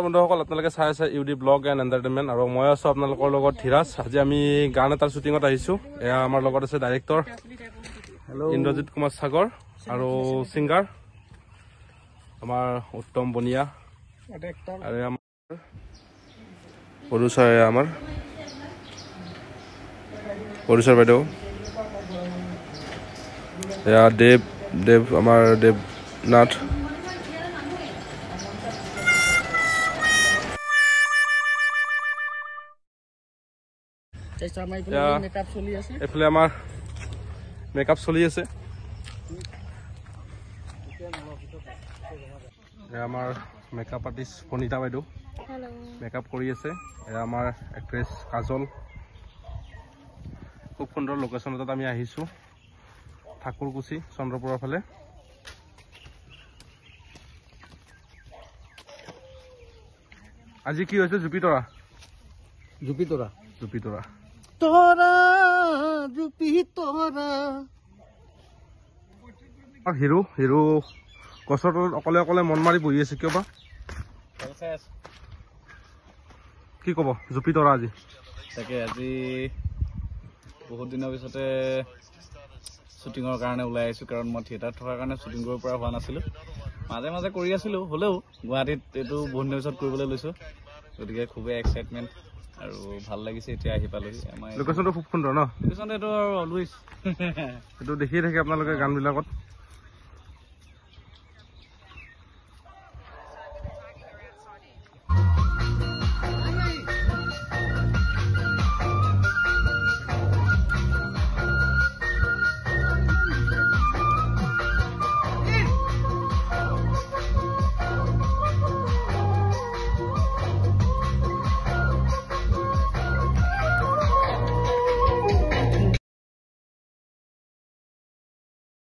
বন্ধুসকল আপোনালোকে চাই আছে ইউডি ব্লগ এণ্ড এণ্টাৰটেইনমেণ্ট আৰু মই আছোঁ আপোনালোকৰ লগত ধীৰাজ। আজি আমি গান এটাৰ শ্বুটিঙত আহিছোঁ। এয়া আমাৰ লগত আছে ডাইৰেক্টৰ ইন্দ্ৰজিৎ কুমাৰ সাগৰ আৰু ছিংগাৰ আমাৰ উত্তম বনিয়া আৰু আমাৰ প্ৰডিউচাৰ বাইদেউ এয়া দেৱ আমাৰ দেৱনাথ। এইফালে আমাৰ মেকআপ চলি আছে। আমাৰ মেকআপ আৰ্টিষ্ট প্ৰণীতা বাইদেউ মেকআপ কৰি আছে। এয়া আমাৰ এক্ট্ৰেছ কাজল। খুব সুন্দৰ লোকেশ্যন এটাত আমি আহিছোঁ, ঠাকুৰকুচি চন্দ্ৰপুৰৰ ফালে। আজি কি হৈছে? জুপিতৰা হিৰো গছৰ তলত অকলে অকলে মন মাৰি বহি আছে, কিয় বা? কি ক'ব জুপিতৰা আজি? তাকে আজি বহুত দিনৰ পিছতে শ্বুটিঙৰ কাৰণে ওলাই আহিছোঁ, কাৰণ মই থিয়েটাৰত থকাৰ কাৰণে শ্বুটিং কৰিব পৰা হোৱা নাছিলোঁ। মাজে মাজে কৰি আছিলোঁ, হ'লেও গুৱাহাটীত এইটো বহুত দিনৰ পিছত কৰিবলৈ লৈছোঁ, গতিকে খুবেই এক্সাইটমেণ্ট আৰু ভাল লাগিছে এতিয়া আহি পালোহি। আমাৰ লোকেশ্যনটো খুব সুন্দৰ ন? লোকেশ্যনটো এইটো অলৱেজ এইটো দেখিয়ে থাকে আপোনালোকে গানবিলাকত।